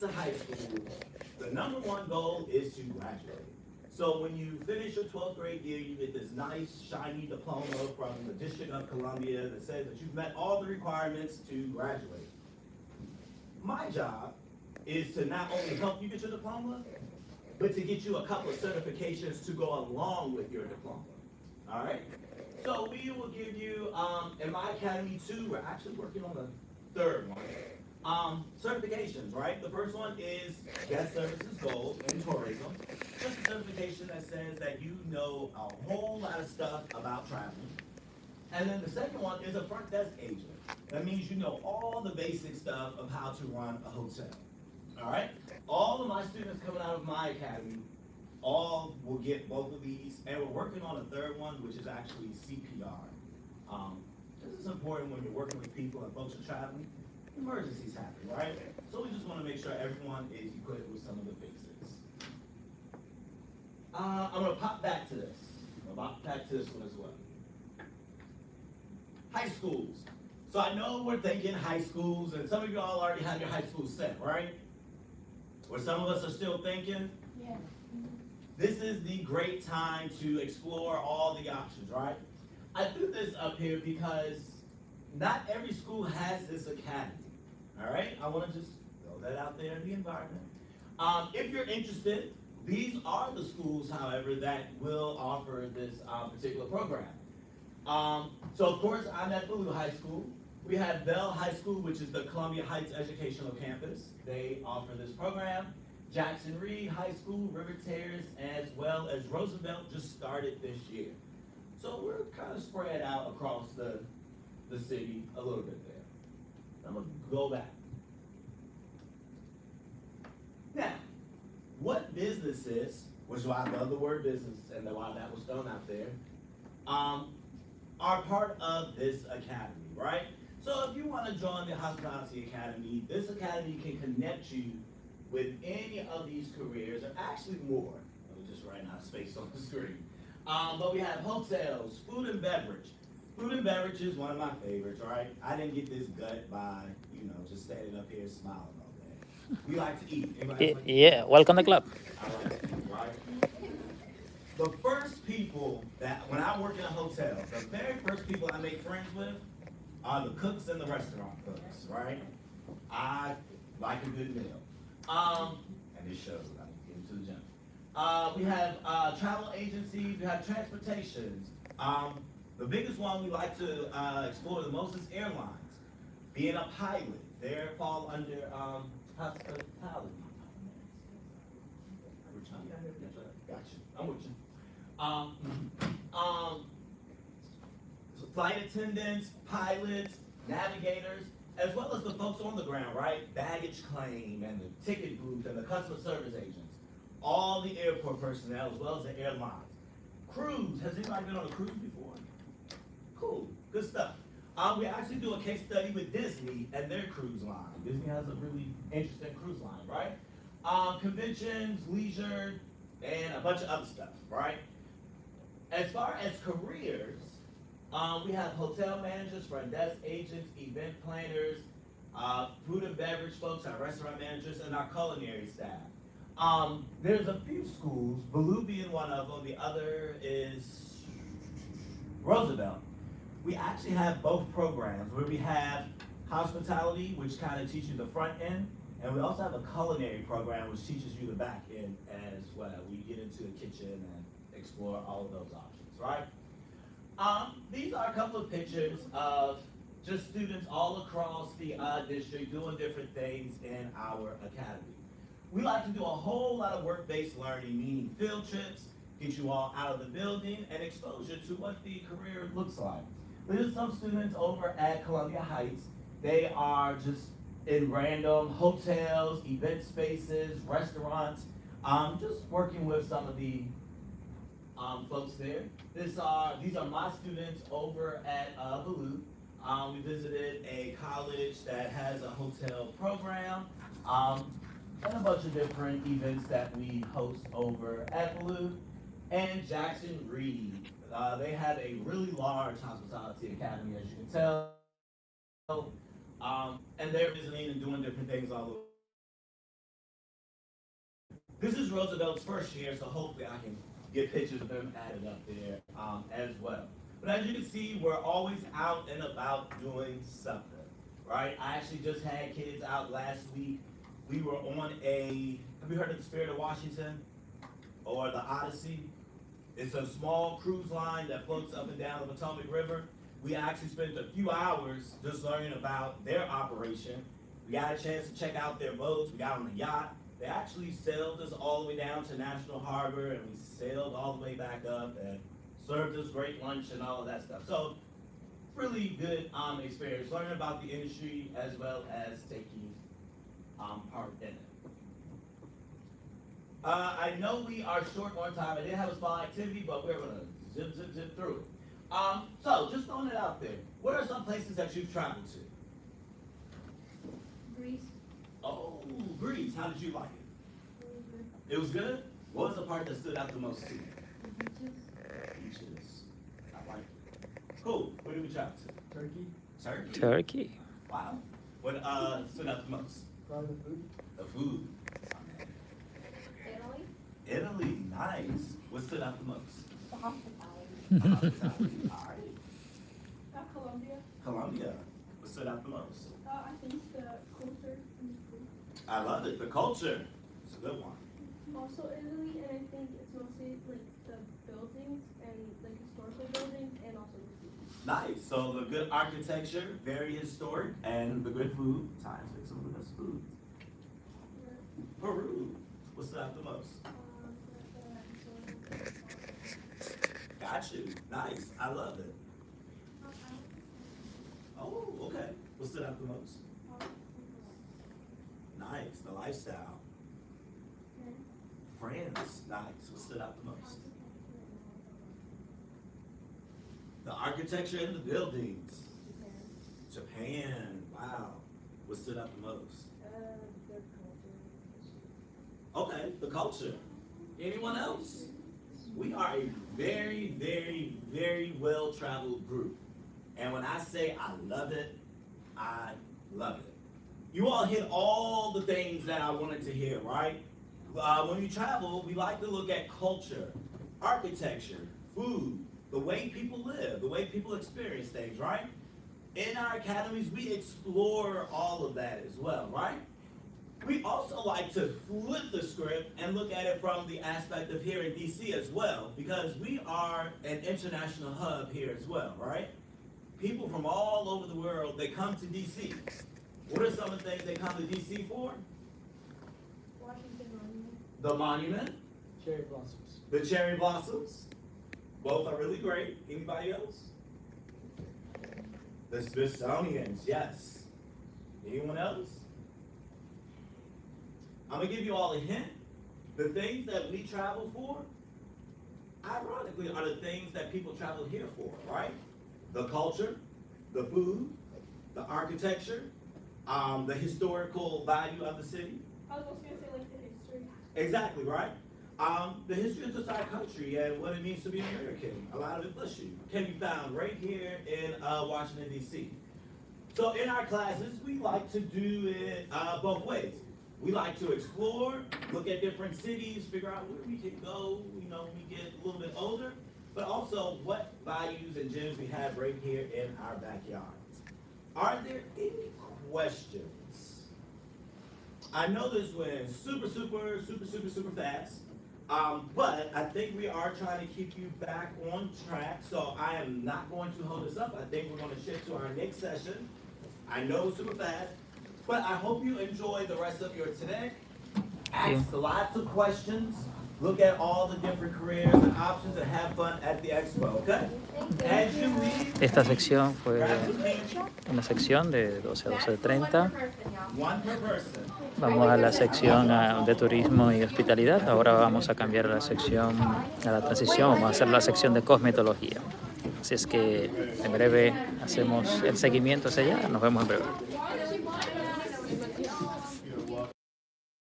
high school, the number one goal is to graduate. So when you finish your 12th grade year, you get this nice, shiny diploma from the District of Columbia that says that you've met all the requirements to graduate. My job is to not only help you get your diploma, but to get you a couple of certifications to go along with your diploma. All right? So we will give you, in my academy too, we're actually working on the third one. Certifications, right? The first one is Guest Services Gold in Tourism. Just a certification that says that you know a whole lot of stuff about traveling. And then the second one is a front desk agent. That means you know all the basic stuff of how to run a hotel. All right? All of my students coming out of my academy all will get both of these, and we're working on a third one, which is actually CPR. This is important when you're working with people and folks are traveling. Emergencies happen, right? So we just want to make sure everyone is equipped with some of the basics. I'm going to pop back to this. I'm going to pop back to this one as well. High schools. So I know we're thinking high schools, and some of you all already have your high school set, right? Or some of us are still thinking. Yeah. This is the great time to explore all the options, right? I threw this up here because not every school has this academy, all right? I want to just throw that out there in the environment. If you're interested, these are the schools, however, that will offer this particular program. So of course, I'm at Blue High School. We have Bell High School, which is the Columbia Heights Educational Campus. They offer this program. Jackson Reed High School, River Terrace, as well as Roosevelt just started this year. So we're kind of spread out across the city a little bit there. I'm gonna go back. Now, what businesses, which is why I love the word business and why that was thrown out there, are part of this academy, right? So if you want to join the Hospitality Academy, this academy can connect you with any of these careers, or actually more. I was just writing out space on the screen. But we have hotels, food and beverage. Food and beverage is one of my favorites, right? I didn't get this gut by, just standing up here smiling all day. We like to eat. Anybody else like to eat? Yeah, welcome to the club. I like to eat, right? The first people that, when I work in a hotel, the very first people I make friends with are the cooks and the restaurant cooks, right? I like a good meal. And it shows, I get into the gym. We have travel agencies, we have transportations. The biggest one we like to explore the most is airlines. Being a pilot, they fall under hospitality. Got you, I'm with you. So flight attendants, pilots, navigators, as well as the folks on the ground, right? Baggage claim and the ticket booth and the customer service agents. All the airport personnel as well as the airlines. Cruise, has anybody been on a cruise before? Cool, good stuff. We actually do a case study with Disney and their cruise line. Disney has a really interesting cruise line, right? Conventions, leisure, and a bunch of other stuff, right? As far as careers, we have hotel managers, front desk agents, event planners, food and beverage folks, our restaurant managers, and our culinary staff. There's a few schools, Baloo being one of them, the other is Roosevelt. We actually have both programs where we have hospitality, which kind of teaches you the front end, and we also have a culinary program which teaches you the back end as well. We get into the kitchen and explore all of those options, right? These are a couple of pictures of just students all across the district doing different things in our academy. We like to do a whole lot of work-based learning, meaning field trips, get you all out of the building, and exposure to what the career looks like. There's some students over at Columbia Heights. They are just in random hotels, event spaces, restaurants, just working with some of the folks there. These are my students over at Baloo. We visited a college that has a hotel program, and a bunch of different events that we host over at Baloo. And Jackson Reed. They have a really large hospitality academy, as you can tell. And they're visiting and doing different things all over This is Roosevelt's first year, so hopefully I can get pictures of him added up there as well. But as you can see, we're always out and about doing something, right? I actually just had kids out last week. We were on have you heard of the Spirit of Washington or the Odyssey? It's a small cruise line that floats up and down the Potomac River. We actually spent a few hours just learning about their operation. We got a chance to check out their boats. We got on the yacht. They actually sailed us all the way down to National Harbor, and we sailed all the way back up and served us great lunch and all of that stuff. So, really good experience, learning about the industry as well as taking part in it. I know we are short on time. I didn't have a small activity, but we're going to zip through it. So, just throwing it out there, what are some places that you've traveled to? Greece. Oh, Greece. How did you like it? It was good? What was the part that stood out the most to you? Beaches. Beaches. I like it. Cool. Where did we travel to? Turkey. Turkey. Wow. What stood out the most? Probably the food. The food. Italy. Italy. Nice. What stood out the most? The hospitality. Hospitality. All right. Colombia. Colombia. What stood out the most? I think the culture and the food. I love it. The culture. It's a good one. Also Italy, and I think it's mostly like the buildings and like historical buildings and also the food. Nice. So the good architecture, very historic, and the good food. Times make some of the best food. Peru. What stood out the most? Got you. Nice. I love it. Oh, okay. What stood out the most? Nice. The lifestyle. France. Nice. What stood out the most? The architecture and the buildings. Japan. Wow. What stood out the most? Okay, the culture. Anyone else? We are a very, very, very well-traveled group. And when I say I love it, I love it. You all hit all the things that I wanted to hear, right? When we travel, we like to look at culture, architecture, food, the way people live, the way people experience things, right? In our academies, we explore all of that as well, right? We also like to flip the script and look at it from the aspect of here in DC as well, because we are an international hub here as well, right? People from all over the world, they come to DC. What are some of the things they come to DC for? Washington Monument. The monument, Cherry blossoms. the cherry blossoms. Both are really great. Anybody else? The Smithsonian's, yes. Anyone else? I'm gonna give you all a hint. The things that we travel for, ironically, are the things that people travel here for, right? The culture, the food, the architecture, the historical value of the city. I was also gonna say like the history. Exactly, right? The history of just our country and what it means to be American. A lot of it, bless you, can be found right here in Washington, D.C. So in our classes, we like to do it both ways. We like to explore, look at different cities, figure out where we can go, you know, when we get a little bit older, but also what values and gems we have right here in our backyard. Are there any questions? I know this went super fast, but I think we are trying to keep you back on track, so I am not going to hold us up. I think we're going to shift to our next session. I know it's super fast, but I hope you enjoy the rest of your today. Ask lots of questions. Look at all the different careers and options and have fun at the expo, okay? As you leave, Esta sección fue grab some candy. una sección de 12 a 12:30. One per person. Vamos a la sección de turismo y hospitalidad. Ahora vamos a cambiar a la sección, a la transición, vamos a hacer la sección de cosmetología. Así es que en breve hacemos el seguimiento hacia allá. Nos vemos en breve.